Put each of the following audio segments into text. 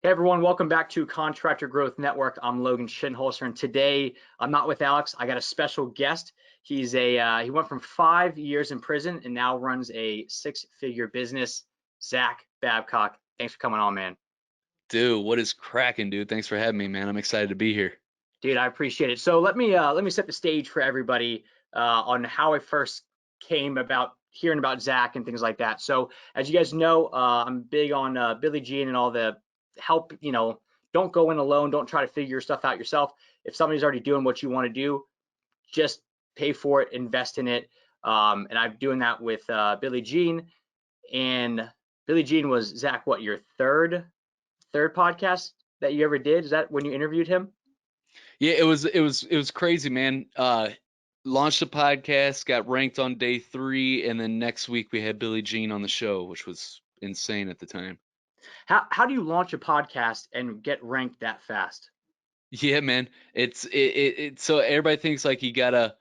Hey everyone, welcome back to Contractor Growth Network. I'm Logan Shinholster, and today I'm not with Alex. I got a special guest. He went from 5 years in prison and now runs a six-figure business. Zach Babcock, thanks for coming on, man. Dude, what is cracking, dude? Thanks for having me, man. I'm excited to be here. Dude, I appreciate it. So let me set the stage for everybody on how I first came about hearing about Zach and things like that. So as you guys know, I'm big on Billie Jean and all the help. Don't go in alone. Don't try to figure your stuff out yourself. If somebody's already doing what you want to do, just pay for it, invest in it. And I'm doing that with Billie Jean. And Billie Jean was Zach, what, your third podcast that you ever did? Is that when you interviewed him? Yeah, it was crazy, man. Launched a podcast, got ranked on day 3, and then next week we had Billie Jean on the show, which was insane at the time. How do you launch a podcast and get ranked that fast? Yeah, man. So everybody thinks like you gotta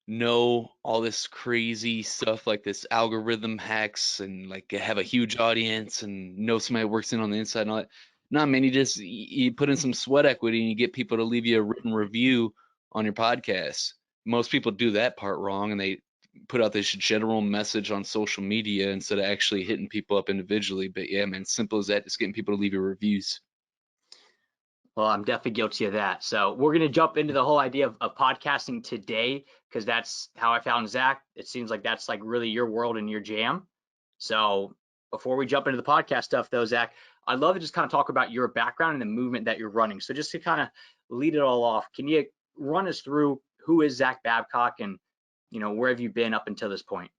know all this crazy stuff like this algorithm hacks and like have a huge audience and know somebody that works in on the inside and all that. No, man, you put in some sweat equity and you get people to leave you a written review on your podcast. Most people do that part wrong and they put out this general message on social media instead of actually hitting people up individually. But yeah, man, simple as that, just getting people to leave you reviews. Well, I'm definitely guilty of that. So we're gonna jump into the whole idea of podcasting today because that's how I found Zach. It seems like that's like really your world and your jam. So before we jump into the podcast stuff, though, Zach, I'd love to just kind of talk about your background and the movement that you're running. So just to kind of lead it all off, can you run us through who is Zach Babcock and where have you been up until this point?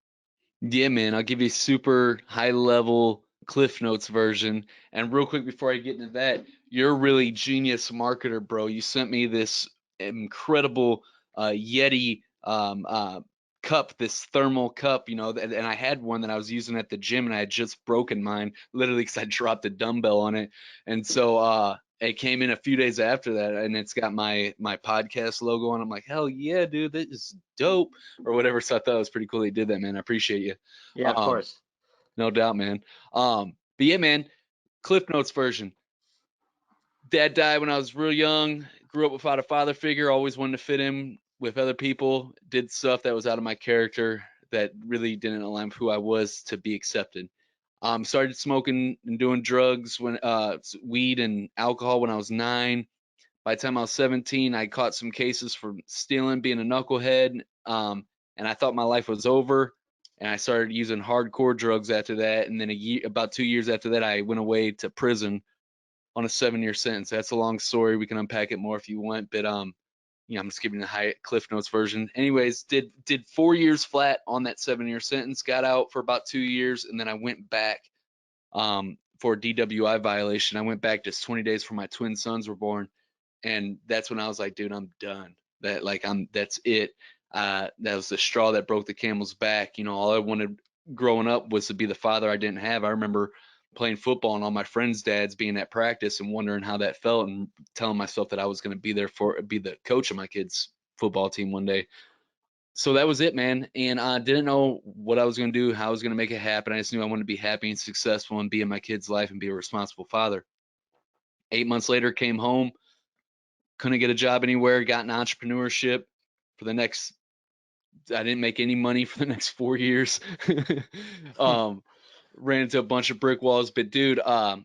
Yeah, man, I'll give you a super high level Cliff Notes version. And real quick before I get into that, you're a really genius marketer, bro. You sent me this incredible Yeti cup, this thermal cup, and I had one that I was using at the gym and I had just broken mine, literally because I dropped a dumbbell on it. And so it came in a few days after that and it's got my podcast logo on. I'm like, hell yeah, dude, this is dope or whatever. So I thought it was pretty cool he did that, man. I appreciate you. Yeah, of Um, course. no doubt, man. But yeah, man, Cliff Notes version. Dad died when I was real young. Grew up without a father figure. Always wanted to fit in with other people. Did stuff that was out of my character that really didn't align with who I was to be accepted. Started smoking and doing drugs when weed and alcohol when I was 9. By the time I was 17, I caught some cases for stealing, being a knucklehead, and I thought my life was over. And I started using hardcore drugs after that. And then about 2 years after that, I went away to prison on a 7-year sentence. That's a long story. We can unpack it more if you want, but I'm just giving the high Cliff Notes version. Anyways, did 4 years flat on that 7-year sentence. Got out for about 2 years, and then I went back for a DWI violation. I went back just 20 days before my twin sons were born, and that's when I was like, dude, I'm done. That's it. That was the straw that broke the camel's back. All I wanted growing up was to be the father I didn't have. I remember playing football and all my friends' dads being at practice and wondering how that felt and telling myself that I was going to be the coach of my kids' football team one day. So that was it, man. And I didn't know what I was going to do, how I was going to make it happen. I just knew I wanted to be happy and successful and be in my kids' life and be a responsible father. 8 months later, came home, couldn't get a job anywhere, got in entrepreneurship for the next, I didn't make any money for the next 4 years. um, Ran into a bunch of brick walls, but dude, I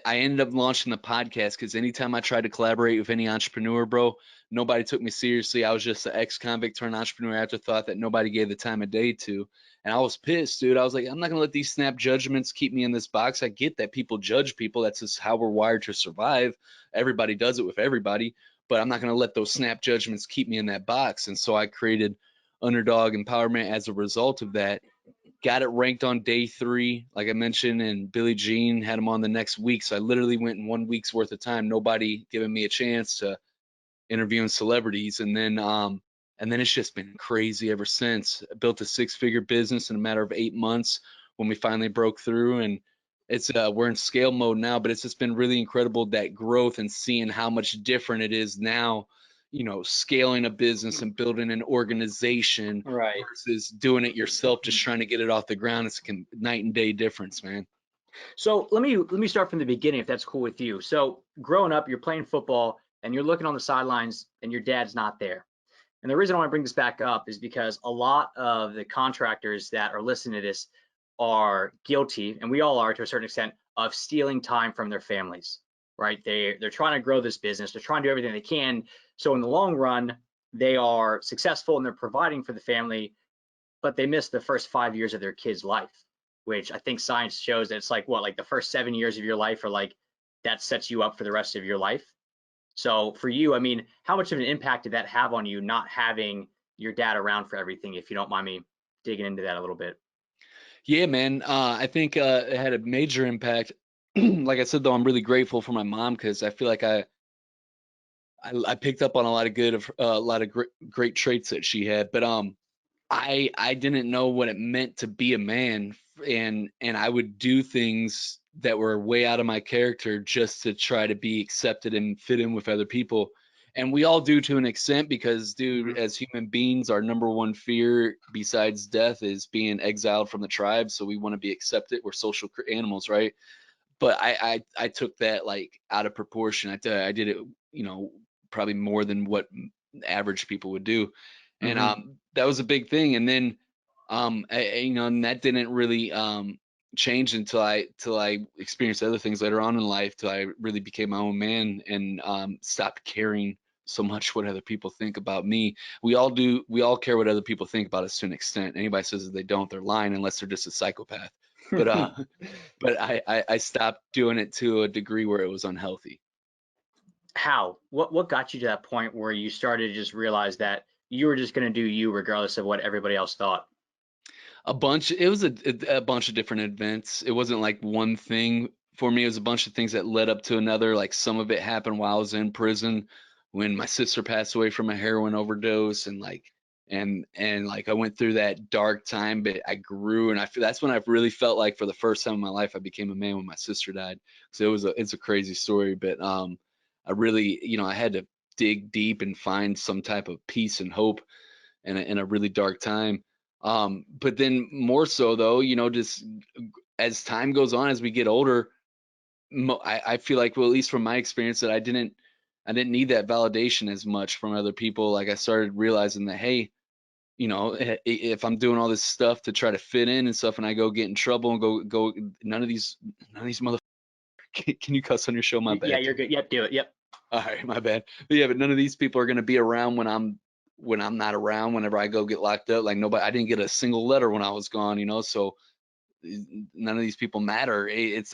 ended up launching the podcast because anytime I tried to collaborate with any entrepreneur, bro, nobody took me seriously. I was just an ex-convict turned entrepreneur afterthought that nobody gave the time of day to. And I was pissed, dude. I was like, I'm not gonna let these snap judgments keep me in this box. I get that people judge people. That's just how we're wired to survive. Everybody does it with everybody, but I'm not gonna let those snap judgments keep me in that box. And so I created Underdog Empowerment as a result of that. Got it ranked on day 3, like I mentioned, and Billie Jean had him on the next week. So I literally went in 1 week's worth of time, nobody giving me a chance to interviewing celebrities, and then it's just been crazy ever since. I built a 6-figure business in a matter of 8 months when we finally broke through, and it's we're in scale mode now, but it's just been really incredible that growth and seeing how much different it is now, scaling a business and building an organization Right. versus doing it yourself, just trying to get it off the ground. It's a night and day difference, man. So let me start from the beginning, if that's cool with you. So growing up, you're playing football and you're looking on the sidelines and your dad's not there. And the reason I want to bring this back up is because a lot of the contractors that are listening to this are guilty, and we all are to a certain extent, of stealing time from their families, right? They're trying to grow this business, they're trying to do everything they can. So in the long run, they are successful and they're providing for the family, but they miss the first 5 years of their kid's life, which I think science shows that it's like what, like the first 7 years of your life are like that sets you up for the rest of your life. So for you, I mean, how much of an impact did that have on you not having your dad around for everything, if you don't mind me digging into that a little bit? Yeah, man. I think it had a major impact. Like I said, though, I'm really grateful for my mom because I feel like I picked up on a lot of a lot of great traits that she had. But I didn't know what it meant to be a man, and I would do things that were way out of my character just to try to be accepted and fit in with other people. And we all do to an extent because, dude, Hmm. as human beings, our number one fear besides death is being exiled from the tribe. So we want to be accepted. We're social animals, right? But I took that like out of proportion. I did it, you know, probably more than what average people would do, and Hmm. that was a big thing. And then you know, and that didn't really change until I experienced other things later on in life, till I really became my own man and stopped caring so much what other people think about me. We all do. We all care what other people think about us to an extent. Anybody says that they don't, they're lying unless they're just a psychopath. But but I stopped doing it to a degree where it was unhealthy. How? What got you to that point where you started to just realize that you were just going to do you regardless of what everybody else thought? It was a bunch of different events. It wasn't like one thing for me. It was a bunch of things that led up to another. Like some of it happened while I was in prison when my sister passed away from a heroin overdose, and like I went through that dark time, but I grew, and I feel that's when I really felt like for the first time in my life I became a man when my sister died. So it's a crazy story, but I really, you know, I had to dig deep and find some type of peace and hope in a really dark time. But then more so though, you know, just as time goes on, as we get older, I feel like, well, at least from my experience, that I didn't need that validation as much from other people. Like I started realizing that, hey, you know, if I'm doing all this stuff to try to fit in and stuff, and I go get in trouble and go, none of these mother. Can you cuss on your show? My Yeah, bad. you're good. Yep, do it. Yep. All right, my bad. But yeah, but none of these people are gonna be around when I'm not around. Whenever I go get locked up, like nobody, I didn't get a single letter when I was gone, you know. So none of these people matter. It's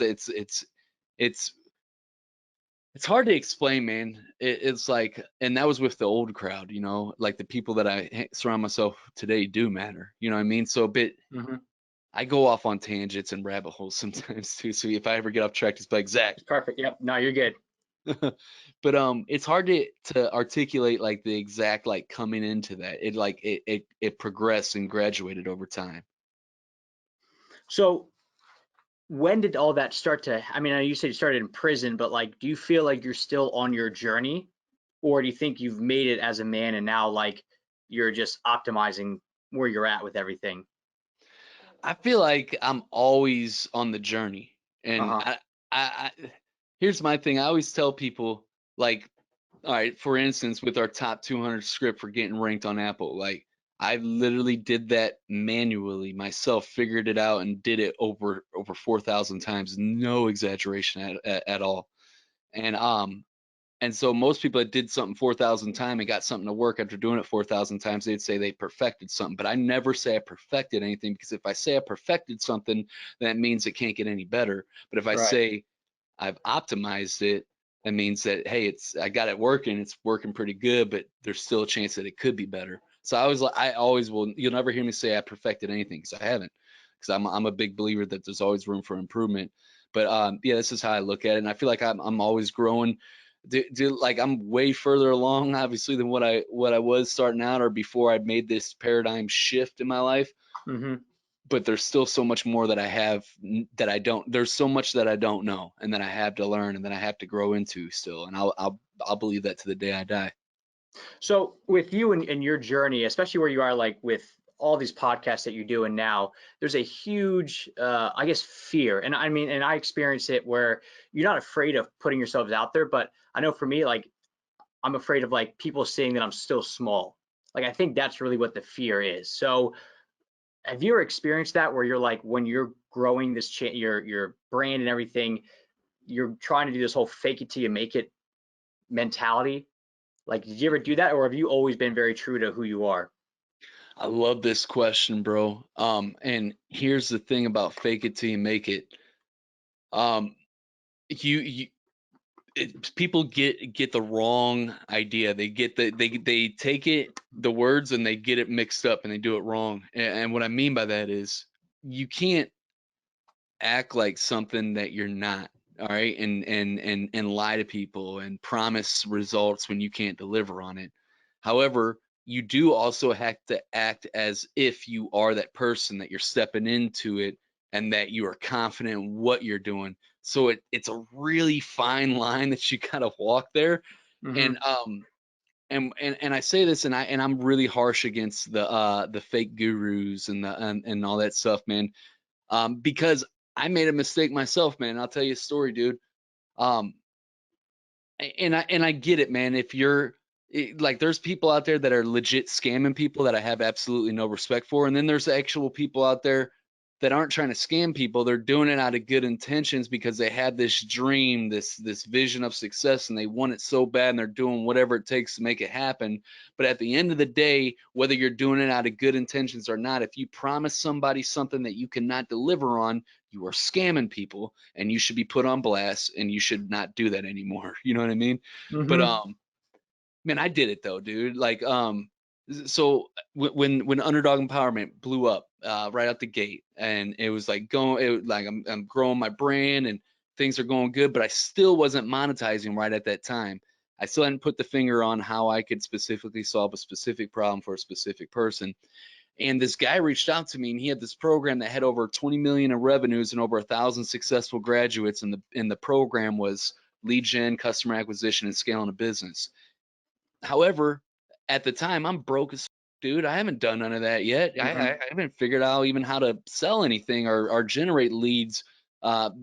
it's hard to explain, man. It's like, and that was with the old crowd, you know, like the people that I surround myself today do matter. You know what I mean? So, but Hmm. I go off on tangents and rabbit holes sometimes too. So if I ever get off track, just be like Zach. It's perfect. Yep. No, you're good. But it's hard to articulate like the exact like coming into that. It progressed and graduated over time. So when did all that start to, I mean, I know you said you started in prison, but like, do you feel like you're still on your journey, or do you think you've made it as a man and now like you're just optimizing where you're at with everything? I feel like I'm always on the journey, and Uh-huh. I here's my thing. I always tell people like, all right, for instance, with our top 200 script for getting ranked on Apple, like I literally did that manually myself, figured it out, and did it over 4,000 times, no exaggeration at all. And and so most people that did something 4,000 times and got something to work after doing it 4,000 times, they'd say they perfected something. But I never say I perfected anything, because if I say I perfected something, that means it can't get any better. But if I Right. say I've optimized it, that means that, hey, I got it working. It's working pretty good, but there's still a chance that it could be better. So I always will. You'll never hear me say I perfected anything, because I haven't. Because I'm a big believer that there's always room for improvement. But yeah, this is how I look at it, and I feel like I'm always growing. Like I'm way further along, obviously, than what I was starting out or before I made this paradigm shift in my life. Hmm. But there's still so much more that I have that I don't. There's so much that I don't know, and that I have to learn, and that I have to grow into still. And I'll believe that to the day I die. So with you and your journey, especially where you are like with all these podcasts that you're doing now, there's a huge, I guess, fear. And I mean, and I experience it where you're not afraid of putting yourselves out there, but I know for me, like, I'm afraid of like people seeing that I'm still small. Like, I think that's really what the fear is. So have you ever experienced that where you're like, when you're growing this, your brand and everything, you're trying to do this whole fake it till you make it mentality? Like, did you ever do that, or have you always been very true to who you are? I love this question, bro. And here's the thing about fake it till you make it. Um, you people get the wrong idea. They get they take it the words and they get it mixed up and they do it wrong. And what I mean by that is you can't act like something that you're not. All right, and lie to people and promise results when you can't deliver on it. However, you do also have to act as if you are that person, that you're stepping into it and that you are confident in what you're doing. So it's a really fine line that you gotta walk there. Mm-hmm. And I say this, and I'm really harsh against the fake gurus and and all that stuff, man. Because I made a mistake myself, man. I'll tell you a story, dude. Um, and I get it, man. If you're like, there's people out there that are legit scamming people that I have absolutely no respect for, and then there's actual people out there that aren't trying to scam people. They're doing it out of good intentions because they had this dream, this vision of success, and they want it so bad, and they're doing whatever it takes to make it happen. But at the end of the day, whether you're doing it out of good intentions or not, if you promise somebody something that you cannot deliver on, you are scamming people, and you should be put on blast, and you should not do that anymore. You know what I mean? But Mm-hmm. man, I did it though, dude. Like, so when Underdog Empowerment blew up right out the gate, and it was like like I'm growing my brand and things are going good, but I still wasn't monetizing right at that time. I still hadn't put the finger on how I could specifically solve a specific problem for a specific person. And this guy reached out to me, and he had this program that had over 20 million in revenues and over 1,000 successful graduates. And the program was lead gen, customer acquisition, and scaling a business. However, at the time, I'm broke as dude. I haven't done none of that yet. Mm-hmm. I haven't figured out even how to sell anything or generate leads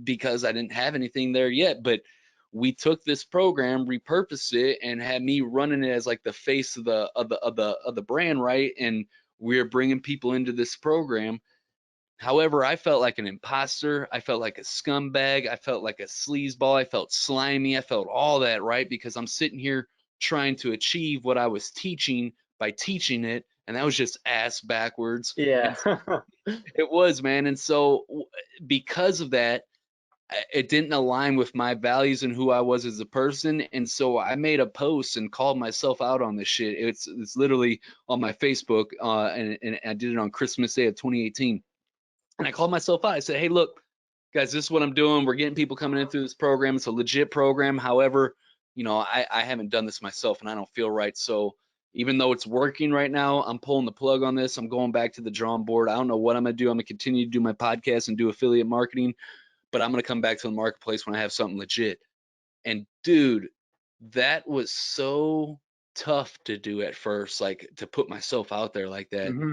because I didn't have anything there yet. But we took this program, repurposed it, and had me running it as like the face of the brand, right? And we're bringing people into this program. However, I felt like an imposter. I felt like a scumbag. I felt like a sleazeball. I felt slimy. I felt all that, right? Because I'm sitting here trying to achieve what I was teaching by teaching it. And that was just ass backwards. Yeah. And it was, man. And so, because of that, it didn't align with my values and who I was as a person. And so I made a post and called myself out on this shit. It's literally on my Facebook, and I did it on Christmas Day of 2018. And I called myself out. I said, hey, look, guys, this is what I'm doing. We're getting people coming in through this program. It's a legit program. However, I haven't done this myself and I don't feel right. So even though it's working right now, I'm pulling the plug on this. I'm going back to the drawing board. I don't know what I'm going to do. I'm going to continue to do my podcast and do affiliate marketing, but I'm going to come back to the marketplace when I have something legit. And dude, that was so tough to do at first, like to put myself out there like that. Mm-hmm.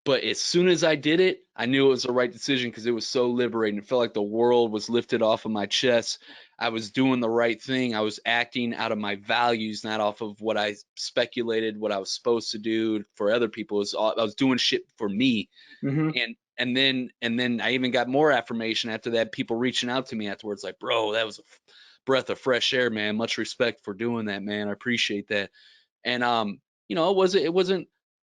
But as soon as I did it, I knew it was the right decision because it was so liberating. It felt like the world was lifted off of my chest. I was doing the right thing. I was acting out of my values, not off of what I speculated, what I was supposed to do for other people. I was doing shit for me. Mm-hmm. And then I even got more affirmation after that. People reaching out to me afterwards, like, bro, that was a breath of fresh air, man. Much respect for doing that, man. I appreciate that. And it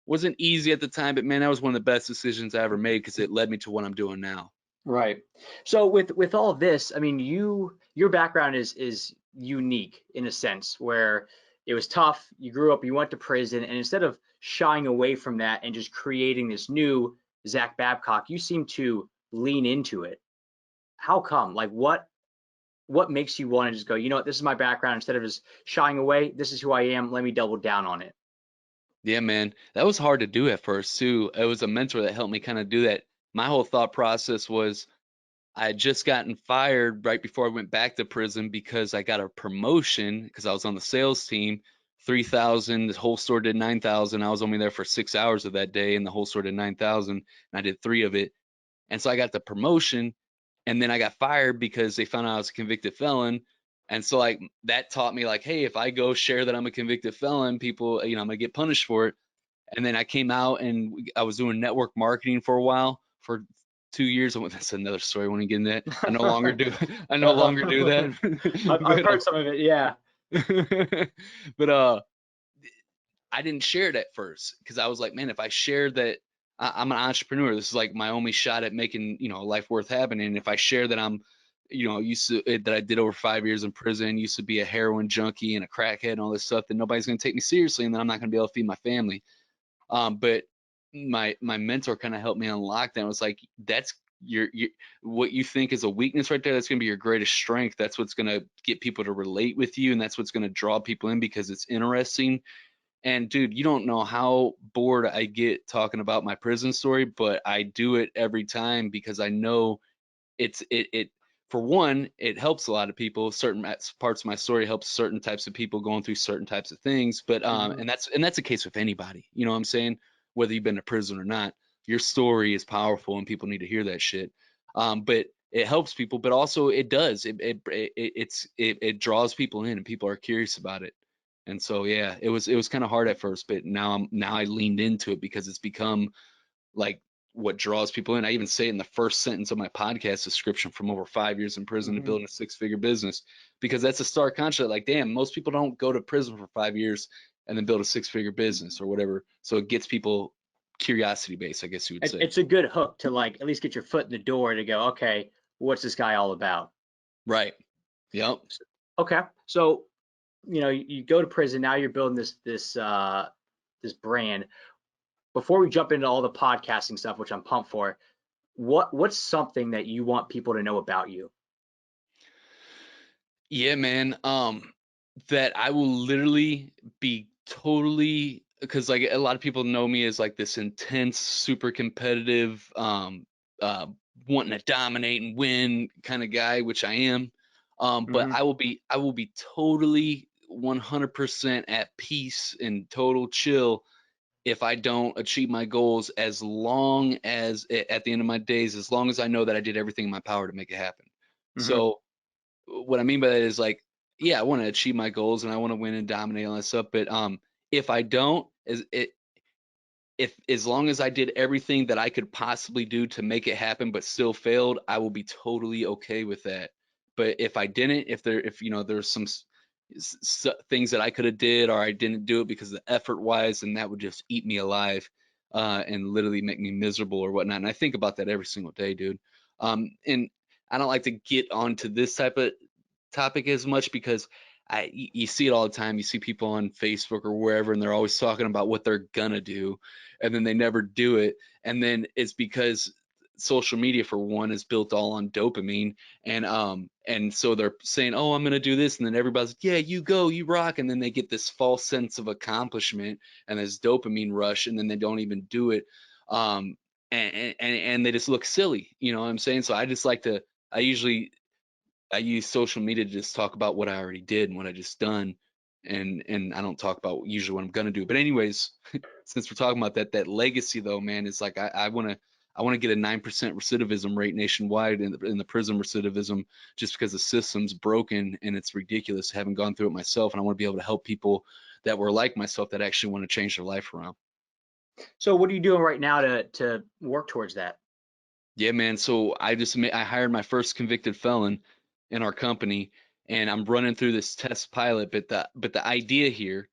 wasn't easy at the time, but man, that was one of the best decisions I ever made because it led me to what I'm doing now. Right. So with all this, I mean, your background is unique in a sense where it was tough. You grew up, you went to prison, and instead of shying away from that and just creating this new Zach Babcock, you seem to lean into it. How come? Like, what makes you want to just go, you know what, this is my background, instead of just shying away, this is who I am, let me double down on it. Yeah, man, that was hard to do at first too. It was a mentor that helped me kind of do that. My whole thought process was I had just gotten fired right before I went back to prison because I got a promotion because I was on the sales team 3,000. The whole store did 9,000. I was only there for 6 hours of that day, and the whole store did 9,000, and I did 3 of it. And so I got the promotion, and then I got fired because they found out I was a convicted felon. And so like that taught me like, hey, if I go share that I'm a convicted felon, people, I'm gonna get punished for it. And then I came out and I was doing network marketing for a while, for 2 years. That's another story. I want to get into that. I no longer do. I no longer do that. I've heard some of it. Yeah. But I didn't share it at first because I was like, man, if I shared that I'm an entrepreneur, this is like my only shot at making, life worth having. And if I share that I'm, that I did over 5 years in prison, used to be a heroin junkie and a crackhead and all this stuff, then nobody's going to take me seriously, and then I'm not going to be able to feed my family. But my mentor kind of helped me unlock that. It was like, that's your what you think is a weakness right there. That's going to be your greatest strength. That's what's going to get people to relate with you, and that's what's going to draw people in because it's interesting. And dude, you don't know how bored I get talking about my prison story, but I do it every time because I know it for one, it helps a lot of people. Certain parts of my story helps certain types of people going through certain types of things. But Mhm. and that's the case with anybody. You know what I'm saying? Whether you've been to prison or not, your story is powerful and people need to hear that shit. But it helps people, but also it does. It draws people in and people are curious about it. And so yeah, it was kind of hard at first, but now I leaned into it because it's become like what draws people in. I even say it in the first sentence of my podcast description, from over 5 years in prison to Mhm. building a 6-figure business, because that's a stark contrast. Like, damn, most people don't go to prison for 5 years and then build a 6-figure business or whatever. So it gets people curiosity based, I guess you would say. It's a good hook to like at least get your foot in the door to go, okay, what's this guy all about? Right. Yep. Okay, so you go to prison. Now you're building this brand. Before we jump into all the podcasting stuff, which I'm pumped for, what's something that you want people to know about you? Yeah, man. That I will literally be totally, because like a lot of people know me as like this intense, super competitive, uh, wanting to dominate and win kind of guy, which I am. But Hmm. I will be totally 100% at peace and total chill if I don't achieve my goals, as long as at the end of my days, as long as I know that I did everything in my power to make it happen. Hmm. So what I mean by that is like, yeah, I want to achieve my goals and I want to win and dominate all that stuff. But if I don't, if as long as I did everything that I could possibly do to make it happen, but still failed, I will be totally okay with that. But if I didn't, if there's some things that I could have did, or I didn't do it because of the effort wise, and that would just eat me alive, and literally make me miserable or whatnot. And I think about that every single day, dude. And I don't like to get onto this type of topic as much because you see it all the time. You see people on Facebook or wherever, and they're always talking about what they're gonna do, and then they never do it. And then it's because social media, for one, is built all on dopamine, and so they're saying, oh, I'm gonna do this, and then everybody's like, yeah, you go, you rock, and then they get this false sense of accomplishment and this dopamine rush, and then they don't even do it. And they just look silly, you know what I'm saying? So I just like to, I usually I use social media to just talk about what I already did and what I just done, and I don't talk about usually what I'm gonna do. But anyways, since we're talking about that legacy though, man, it's like I wanna get a 9% recidivism rate nationwide in the prison recidivism, just because the system's broken and it's ridiculous. I haven't gone through it myself, and I want to be able to help people that were like myself that actually want to change their life around. So what are you doing right now to work towards that? Yeah, man. So I hired my first convicted felon in our company, and I'm running through this test pilot. But the idea here,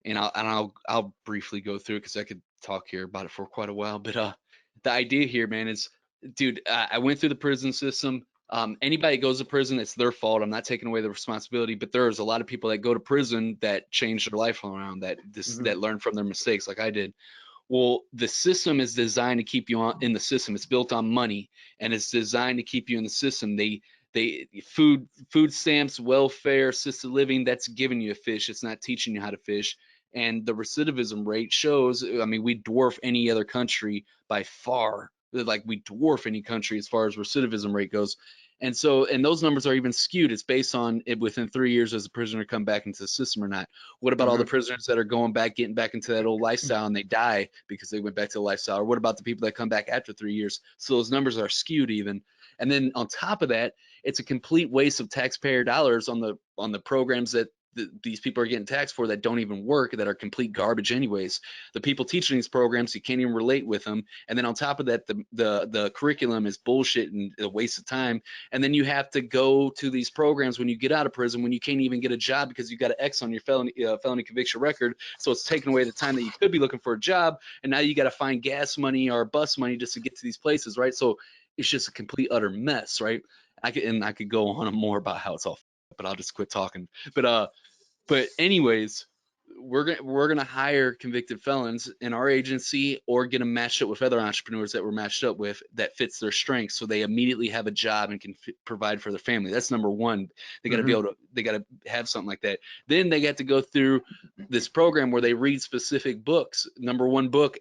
and I'll briefly go through it because I could talk here about it for quite a while. But the idea here, man, is, dude, I went through the prison system. Anybody that goes to prison, it's their fault. I'm not taking away the responsibility, but there's a lot of people that go to prison that change their life around, Hmm. that learn from their mistakes, like I did. Well, the system is designed to keep you in the system. It's built on money, and it's designed to keep you in the system. They food stamps, welfare, assisted living, that's giving you a fish. It's not teaching you how to fish. And the recidivism rate shows, I mean, we dwarf any other country by far. Like, we dwarf any country as far as recidivism rate goes. And so, and those numbers are even skewed. It's based on it within 3 years as a prisoner come back into the system or not. What about all the prisoners that are getting back into that old lifestyle and they die because they went back to the lifestyle? Or what about the people that come back after 3 years? So those numbers are skewed even. And then on top of that, it's a complete waste of taxpayer dollars on the programs that these people are getting taxed for that don't even work, that are complete garbage anyways. The people teaching these programs, you can't even relate with them. And then on top of that, the curriculum is bullshit and a waste of time. And then you have to go to these programs when you get out of prison, when you can't even get a job because you got an X on your felony conviction record. So it's taking away the time that you could be looking for a job. And now you got to find gas money or bus money just to get to these places, right? So it's just a complete utter mess, right? I could go on more about how it's all, but I'll just quit talking. But anyways, we're gonna hire convicted felons in our agency or get them matched up with other entrepreneurs that we're matched up with that fits their strengths, so they immediately have a job and can provide for their family. That's number one. They got to they got to have something like that. Then they got to go through this program where they read specific books. Number one book,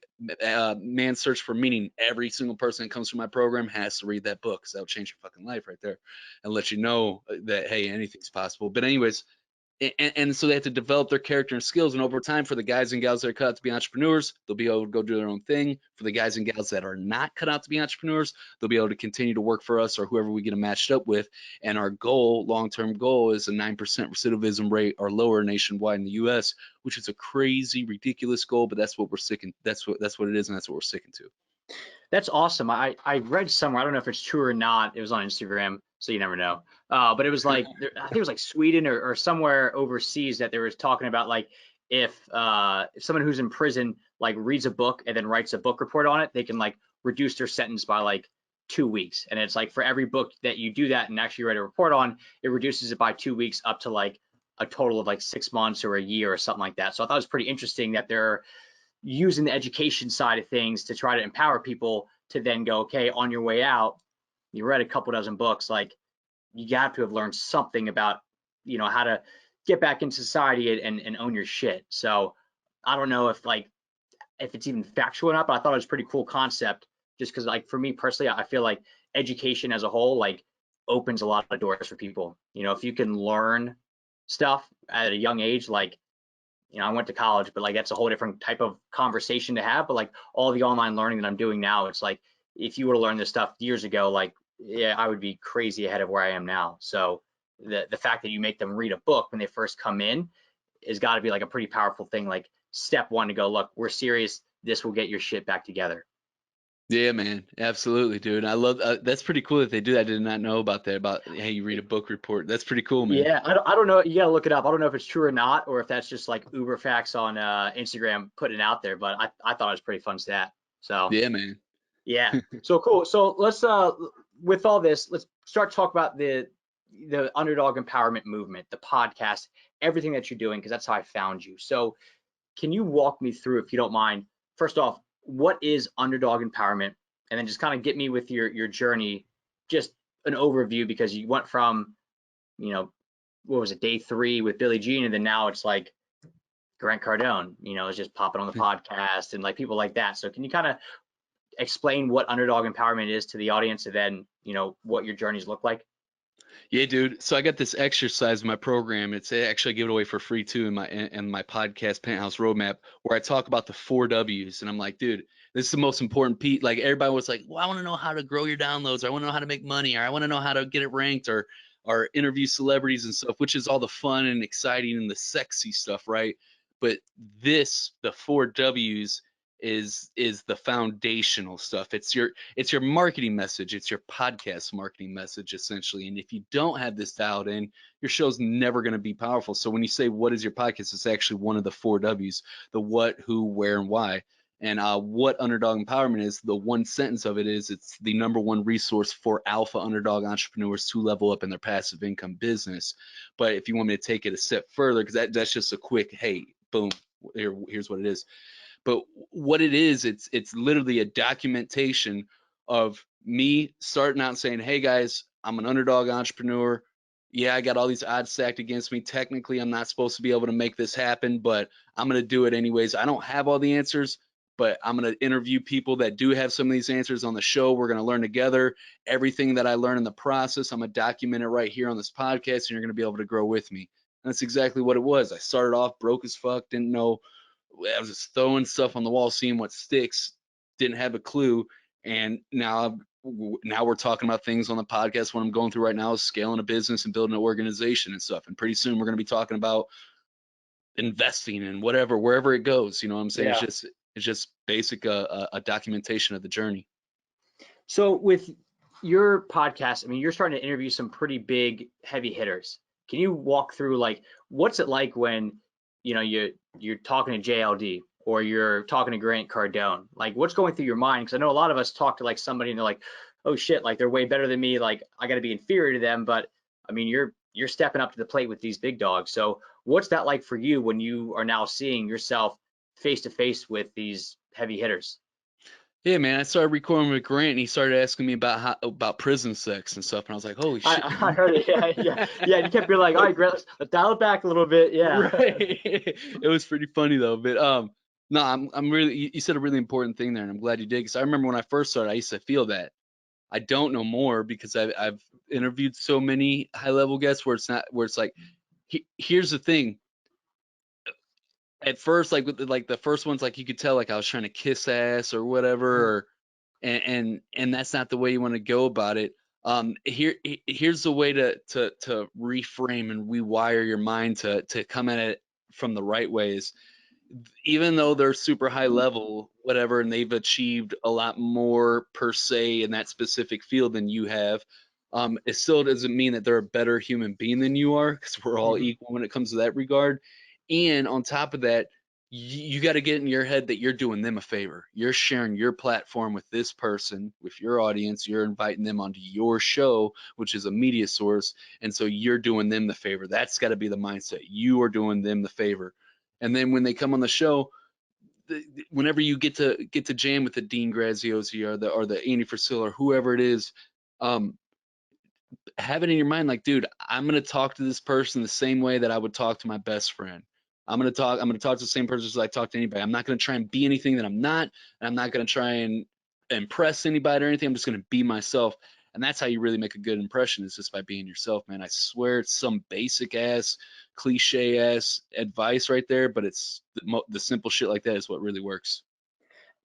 Man's Search for Meaning. Every single person that comes through my program has to read that book, because that'll change your fucking life right there and let you know that, hey, anything's possible. But anyways, and so they have to develop their character and skills. And over time, for the guys and gals that are cut out to be entrepreneurs, they'll be able to go do their own thing. For the guys and gals that are not cut out to be entrepreneurs, they'll be able to continue to work for us or whoever we get them matched up with. And our goal, long-term goal, is a 9% recidivism rate or lower nationwide in the U.S., which is a crazy, ridiculous goal, but that's what we're sticking. That's what it is, and that's what we're sticking to. That's awesome. I read somewhere, I don't know if it's true or not. It was on Instagram, so you never know. But it was like, I think it was like Sweden or somewhere overseas that they were talking about, like, if someone who's in prison like reads a book and then writes a book report on it, they can like reduce their sentence by like 2 weeks. And it's like for every book that you do that and actually write a report on, it reduces it by 2 weeks up to like a total of like 6 months or a year or something like that. So I thought it was pretty interesting that they're using the education side of things to try to empower people to then go, okay, on your way out, you read a couple dozen books, like you have to have learned something about, how to get back in society and own your shit. So I don't know if it's even factual or not, but I thought it was a pretty cool concept, just because like for me personally, I feel like education as a whole like opens a lot of doors for people. If you can learn stuff at a young age, like I went to college, but like that's a whole different type of conversation to have. But like all the online learning that I'm doing now, it's like if you were to learn this stuff years ago, like yeah, I would be crazy ahead of where I am now. So the fact that you make them read a book when they first come in has got to be like a pretty powerful thing. Like step one to go, look, we're serious. This will get your shit back together. Yeah, man, absolutely, dude. I love that's pretty cool that they do that. I did not know about that. About, hey, you read a book report. That's pretty cool, man. Yeah, I don't know. You gotta look it up. I don't know if it's true or not, or if that's just like Uber facts on Instagram putting it out there. But I thought it was a pretty fun stat. So Yeah, man. yeah, so cool. So let's with all this, let's start talk about the Underdog Empowerment movement, the podcast, everything that you're doing, because that's how I found you. So can you walk me through, if you don't mind, first off, what is Underdog Empowerment, and then just kind of get me with your journey, just an overview, because you went from what was it, day 3 with Billie Jean, and then now it's like Grant Cardone, is just popping on the podcast and like people like that. So can you kind of explain what Underdog Empowerment is to the audience, and then what your journeys look like? Yeah, dude. So I got this exercise in my program. It's actually I give it away for free too in my podcast Penthouse Roadmap, where I talk about the 4 W's. And I'm like, dude, this is the most important piece. Like everybody was like, well, I want to know how to grow your downloads, or I want to know how to make money, or I want to know how to get it ranked, or interview celebrities and stuff, which is all the fun and exciting and the sexy stuff, right? But the 4 W's is the foundational stuff. It's your marketing message. It's your podcast marketing message, essentially. And if you don't have this dialed in, your show's never going to be powerful. So when you say, what is your podcast? It's actually one of the 4 W's, the what, who, where, and why. And what Underdog Empowerment is, the one sentence of it is, it's the #1 resource for alpha underdog entrepreneurs to level up in their passive income business. But if you want me to take it a step further, because that's just a quick, hey, boom, here's what it is. But what it is, it's literally a documentation of me starting out and saying, hey guys, I'm an underdog entrepreneur. Yeah, I got all these odds stacked against me. Technically, I'm not supposed to be able to make this happen, but I'm going to do it anyways. I don't have all the answers, but I'm going to interview people that do have some of these answers on the show. We're going to learn together. Everything that I learn in the process, I'm going to document it right here on this podcast, and you're going to be able to grow with me. And that's exactly what it was. I started off broke as fuck, didn't know. I was just throwing stuff on the wall, seeing what sticks, didn't have a clue. And now we're talking about things on the podcast. What I'm going through right now is scaling a business and building an organization and stuff. And pretty soon we're going to be talking about investing and whatever, wherever it goes. You know what I'm saying? Yeah. It's just basic a documentation of the journey. So with your podcast, I mean, you're starting to interview some pretty big heavy hitters. Can you walk through like what's it like when you're talking to JLD or you're talking to Grant Cardone? Like what's going through your mind? Because I know a lot of us talk to like somebody and they're like, oh shit, like they're way better than me. Like I got to be inferior to them. But I mean, you're stepping up to the plate with these big dogs. So what's that like for you when you are now seeing yourself face to face with these heavy hitters? Yeah, man, I started recording with Grant, and he started asking me about prison sex and stuff, and I was like, "Holy shit!" I heard it. Yeah. You kept being like, all right, Grant, let's dial it back a little bit. Yeah. Right. It was pretty funny though, but no, I'm really. You said a really important thing there, and I'm glad you did, because I remember when I first started, I used to feel that. I don't know more because I've interviewed so many high level guests where it's like, here's the thing. At first, like like the first ones, like you could tell like I was trying to kiss ass or whatever, or and that's not the way you want to go about it. Here's the way to reframe and rewire your mind to come at it from the right ways. Even though they're super high level, whatever, and they've achieved a lot more per se in that specific field than you have, it still doesn't mean that they're a better human being than you are, because we're all Mhm. equal when it comes to that regard. And on top of that, you got to get in your head that you're doing them a favor. You're sharing your platform with this person, with your audience. You're inviting them onto your show, which is a media source. And so you're doing them the favor. That's got to be the mindset. You are doing them the favor. And then when they come on the show, whenever you get to jam with the Dean Graziosi or the Andy Frisilla or whoever it is, have it in your mind like, dude, I'm gonna talk to this person the same way that I would talk to my best friend. I'm gonna talk to the same person as I talk to anybody. I'm not gonna try and be anything that I'm not, and I'm not gonna try and impress anybody or anything. I'm just gonna be myself. And that's how you really make a good impression, is just by being yourself, man. I swear it's some basic ass, cliche ass advice right there, but it's the simple shit like that is what really works.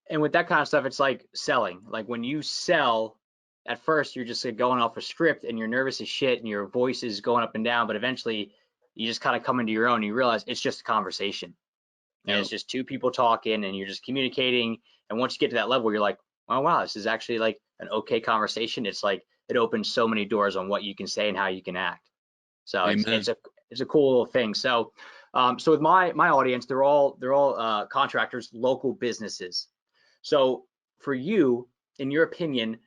And with that kind of stuff, it's like selling. Like when you sell, at first you're just like going off a script and you're nervous as shit and your voice is going up and down, but eventually you just kind of come into your own and you realize it's just a conversation. And Yeah. it's just two people talking and you're just communicating. And once you get to that level, you're like, oh wow, this is actually like an okay conversation. It's like it opens so many doors on what you can say and how you can act. So Amen. it's a cool little thing. So so with my audience, they're all contractors, local businesses. So for you, in your opinion,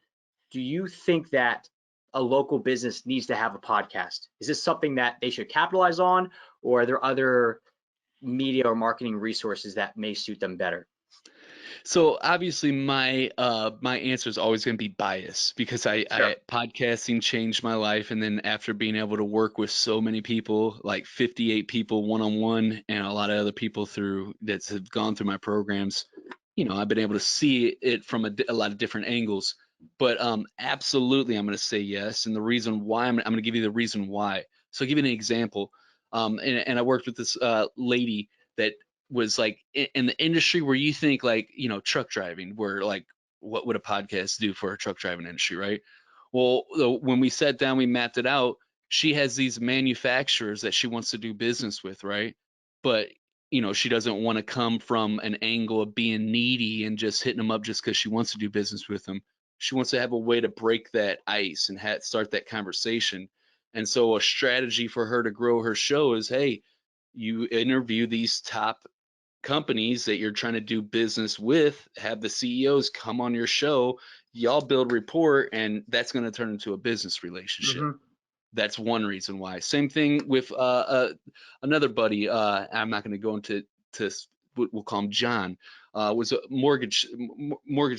do you think that a local business needs to have a podcast? Is this something that they should capitalize on, or are there other media or marketing resources that may suit them better? So obviously my answer is always going to be biased, because Sure. I podcasting changed my life, and then after being able to work with so many people, like 58 people one on one, and a lot of other people through that have gone through my programs, I've been able to see it from a lot of different angles. But absolutely, I'm going to say yes, and the reason why I'm going to give you the reason why. So I'll give you an example. And I worked with this lady that was like in the industry where you think like, truck driving, where like, what would a podcast do for a truck driving industry, right? Well, when we sat down, we mapped it out. She has these manufacturers that she wants to do business with, right? But she doesn't want to come from an angle of being needy and just hitting them up just because she wants to do business with them. She wants to have a way to break that ice and start that conversation. And so a strategy for her to grow her show is, hey, you interview these top companies that you're trying to do business with, have the CEOs come on your show, y'all build rapport, and that's going to turn into a business relationship. Hmm. That's one reason why. Same thing with another buddy. I'm not going to go into we'll call him John. Was a mortgage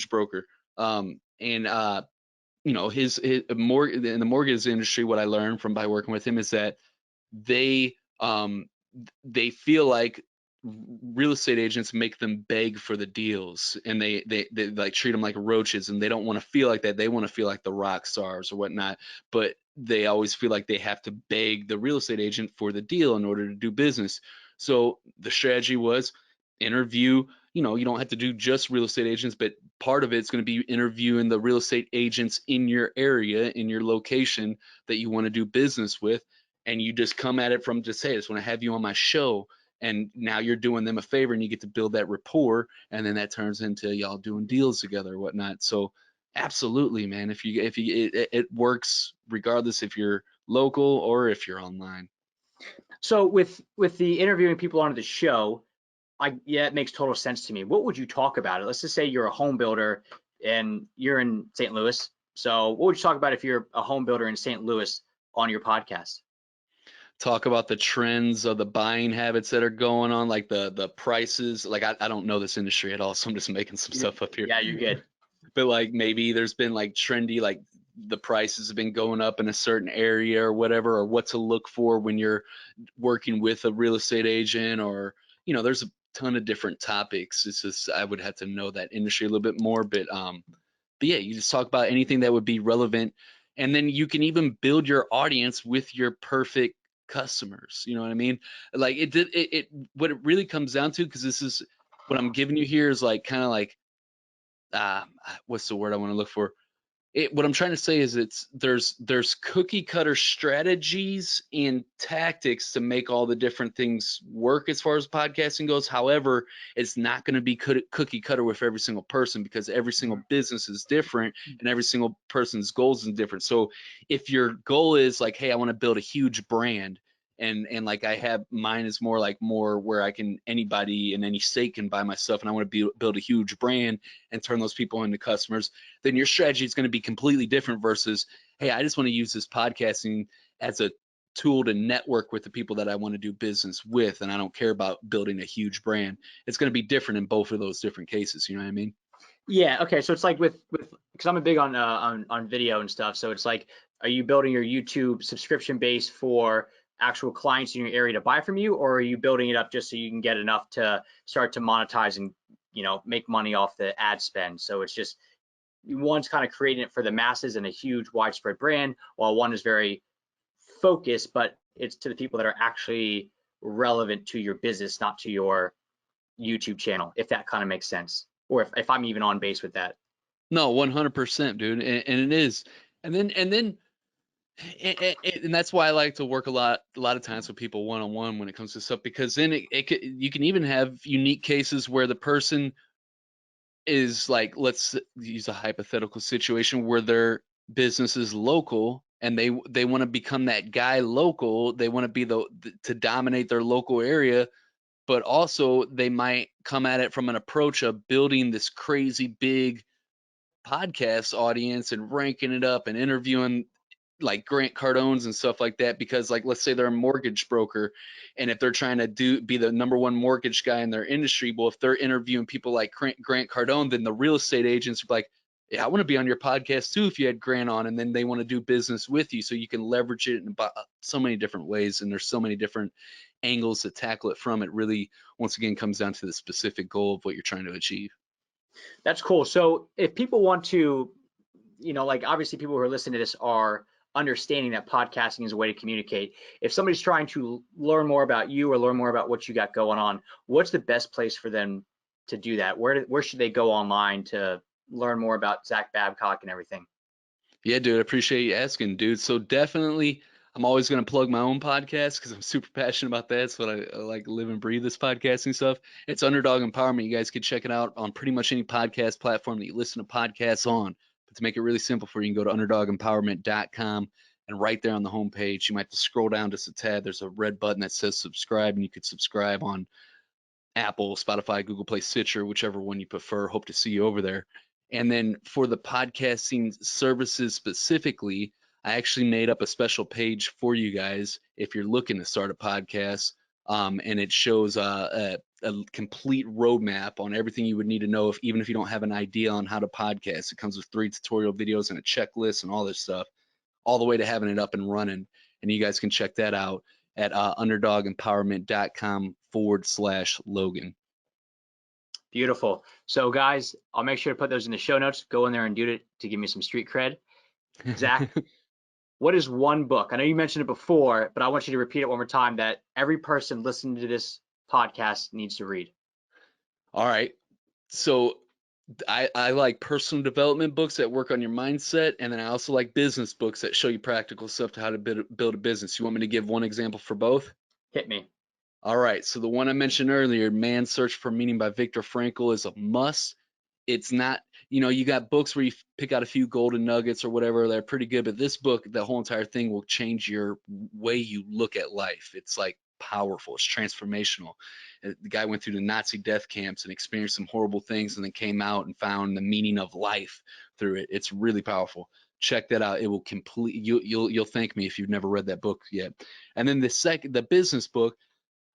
broker. And his mortgage in the mortgage industry. What I learned from by working with him is that they they feel like real estate agents make them beg for the deals, and they like treat them like roaches, and they don't want to feel like that. They want to feel like the rock stars or whatnot, but they always feel like they have to beg the real estate agent for the deal in order to do business. So the strategy was interview, you know, you don't have to do just real estate agents, but part of it's going to be interviewing the real estate agents in your area, in your location that you want to do business with. And you just come at it from just, hey, I just want to have you on my show. And now you're doing them a favor, and you get to build that rapport, and then that turns into y'all doing deals together or whatnot. So absolutely, man, it works regardless if you're local or if you're online. So with the interviewing people onto the show, yeah, it makes total sense to me. What would you talk about? Let's just say you're a home builder and you're in St. Louis. So what would you talk about if you're a home builder in St. Louis on your podcast? Talk about the trends of the buying habits that are going on, like the prices. Like I don't know this industry at all, so I'm just making some stuff up here. Yeah, you're good. But like maybe there's been like trendy, like the prices have been going up in a certain area or whatever, or what to look for when you're working with a real estate agent, or you know, there's a ton of different topics. It's just I would have to know that industry a little bit more, but yeah, you just talk about anything that would be relevant, and then you can even build your audience with your perfect customers. You know what I mean? Like it what it really comes down to, because this is what I'm giving you here is like kind of like what's the word I want to look for? What I'm trying to say is there's cookie cutter strategies and tactics to make all the different things work as far as podcasting goes. However, it's not going to be cookie cutter with every single person, because every single business is different and every single person's goals is different. So if your goal is like, hey, I want to build a huge brand, and like I have mine is more where I can, anybody in any state can buy my stuff, and I want to build a huge brand and turn those people into customers, then your strategy is going to be completely different versus, hey, I just want to use this podcasting as a tool to network with the people that I want to do business with, and I don't care about building a huge brand. It's going to be different in both of those different cases. You know what I mean? Yeah. Okay. So it's like with because I'm a big on video and stuff. So it's like, are you building your YouTube subscription base for actual clients in your area to buy from you, or are you building it up just so you can get enough to start to monetize and make money off the ad spend? So it's just one's kind of creating it for the masses and a huge widespread brand, while one is very focused, but it's to the people that are actually relevant to your business, not to your YouTube channel, if that kind of makes sense, or if I'm even on base with that. No, 100%, dude, and it is, and then and that's why I like to work a lot of times with people one-on-one when it comes to stuff, because then you can even have unique cases where the person is like, let's use a hypothetical situation where their business is local and they want to become that guy local. They want to be to dominate their local area, but also they might come at it from an approach of building this crazy big podcast audience and ranking it up and interviewing like Grant Cardones and stuff like that, because like let's say they're a mortgage broker, and if they're trying to be the number one mortgage guy in their industry, well, if they're interviewing people like Grant Cardone, then the real estate agents are like, yeah, I want to be on your podcast too if you had Grant on, and then they want to do business with you, so you can leverage it in so many different ways, and there's so many different angles to tackle it from. It really, once again, comes down to the specific goal of what you're trying to achieve. That's cool. So if people want to, like obviously people who are listening to this are understanding that podcasting is a way to communicate. If somebody's trying to learn more about you or learn more about what you got going on, what's the best place for them to do that? Where should they go online to learn more about Zach Babcock and everything? Yeah, dude, I appreciate you asking, dude. So definitely, I'm always going to plug my own podcast because I'm super passionate about that. It's what I like, live and breathe, this podcasting stuff. It's Underdog Empowerment. You guys can check it out on pretty much any podcast platform that you listen to podcasts on. But to make it really simple for you, you can go to underdogempowerment.com, and right there on the homepage, you might have to scroll down just a tad. There's a red button that says subscribe, and you could subscribe on Apple, Spotify, Google Play, Stitcher, whichever one you prefer. Hope to see you over there. And then for the podcasting services specifically, I actually made up a special page for you guys if you're looking to start a podcast. And it shows a complete roadmap on everything you would need to know, even if you don't have an idea on how to podcast. It comes with 3 tutorial videos and a checklist and all this stuff, all the way to having it up and running. And you guys can check that out at underdogempowerment.com Zach.com/Logan. Beautiful. So guys, I'll make sure to put those in the show notes. Go in there and do it to give me some street cred. Zach, what is one book? I know you mentioned it before, but I want you to repeat it one more time that every person listening to this podcast needs to read. All right. So I like personal development books that work on your mindset, and then I also like business books that show you practical stuff to how to build a business. You want me to give one example for both? Hit me. All right. So the one I mentioned earlier, Man's Search for Meaning by Viktor Frankl, is a must. It's not, you got books where you pick out a few golden nuggets or whatever that are pretty good, but this book, the whole entire thing will change your way you look at life. It's like powerful. It's transformational. The guy went through the Nazi death camps and experienced some horrible things and then came out and found the meaning of life through it. It's really powerful. Check that out. It will you'll thank me if you've never read that book yet. And then the business book,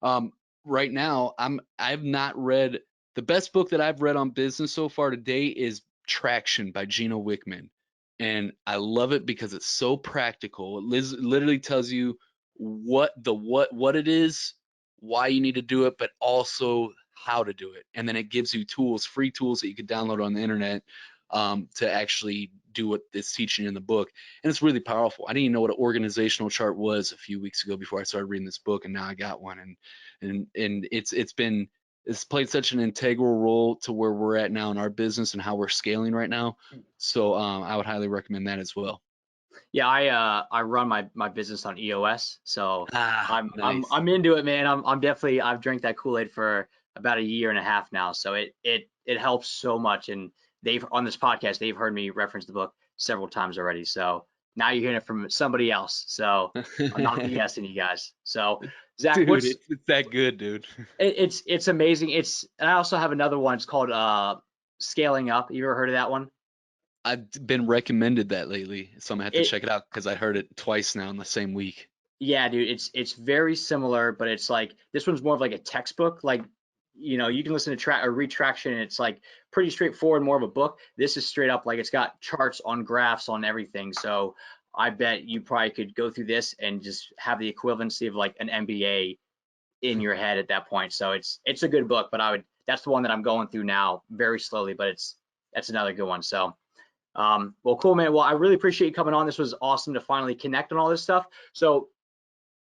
right now I've not read. The best book that I've read on business so far today is Traction by Gino Wickman. And I love it because it's so practical. It literally tells you what it is, why you need to do it, but also how to do it. And then it gives you free tools that you could download on the internet to actually do what it's teaching in the book. And it's really powerful. I didn't even know what an organizational chart was a few weeks ago before I started reading this book, and now I got one. And it's played such an integral role to where we're at now in our business and how we're scaling right now. So I would highly recommend that as well. Yeah, I run my business on EOS, so Nice. I'm into it, man. I'm definitely, I've drank that Kool-Aid for about a year and a half now, so it helps so much. And on this podcast they've heard me reference the book several times already. So now you're hearing it from somebody else. So I'm not BSing you guys. So Zach, Dude, it's that good, dude. It's amazing. And I also have another one. It's called Scaling Up. You ever heard of that one? I've been recommended that lately, so I'm gonna have to check it out because I heard it twice now in the same week. Yeah, dude, it's very similar, but it's like this one's more of like a textbook. Like, you can listen to read Traction, and it's like pretty straightforward, more of a book. This is straight up like it's got charts on graphs on everything. So I bet you probably could go through this and just have the equivalency of like an MBA in your head at that point. So it's a good book, but that's the one that I'm going through now very slowly, but that's another good one. So well, cool, man. Well, I really appreciate you coming on. This was awesome to finally connect on all this stuff. So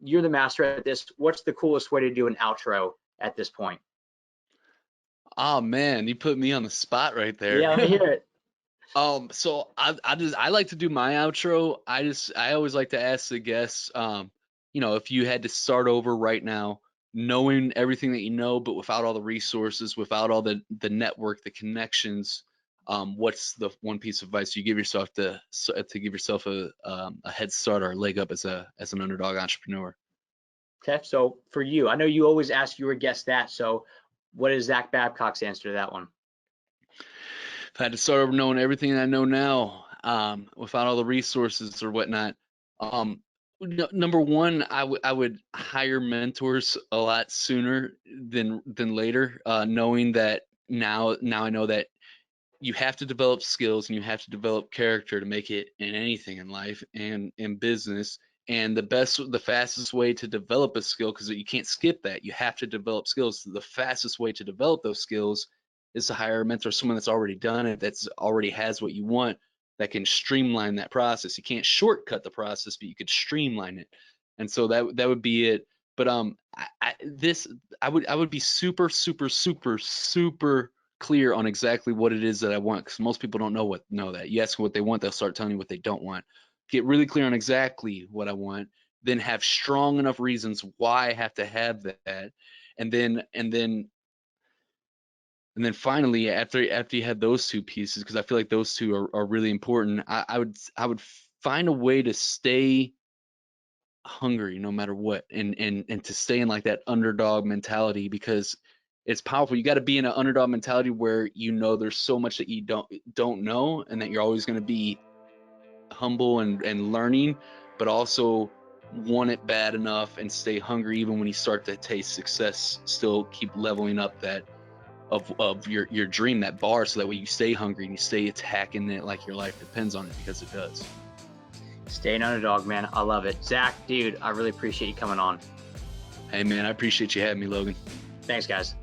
you're the master at this. What's the coolest way to do an outro at this point? Oh man, you put me on the spot right there. Yeah, let me hear it. So I like to do my outro. I always like to ask the guests, if you had to start over right now, knowing everything that you know, but without all the resources, without all the network, the connections, what's the one piece of advice you give yourself to give yourself a head start or a leg up as an underdog entrepreneur? Okay, so for you, I know you always ask your guests that. So what is Zach Babcock's answer to that one? If I had to start over knowing everything I know now, without all the resources or whatnot, number one, I would hire mentors a lot sooner than later, knowing that now I know that you have to develop skills and you have to develop character to make it in anything in life and in business. And the fastest way to develop a skill, because you can't skip that, you have to develop skills. The fastest way to develop those skills is to hire a mentor, someone that's already done it, that's already has what you want, that can streamline that process. You can't shortcut the process, but you could streamline it. And so that would be it. But I would be super, super, super, super clear on exactly what it is that I want, because most people don't know that. You ask them what they want, they'll start telling you what they don't want. Get really clear on exactly what I want, then have strong enough reasons why I have to have that, and then finally, after you have those two pieces, because I feel like those two are really important, I would find a way to stay hungry no matter what, and to stay in like that underdog mentality, because it's powerful. You got to be in an underdog mentality where there's so much that you don't know, and that you're always going to be humble and learning, but also want it bad enough and stay hungry even when you start to taste success. Still keep leveling up that of your dream, that bar, so that way you stay hungry and you stay attacking it like your life depends on it, because it does. Stay an underdog, man. I love it. Zach, dude, I really appreciate you coming on. Hey, man, I appreciate you having me, Logan. Thanks, guys.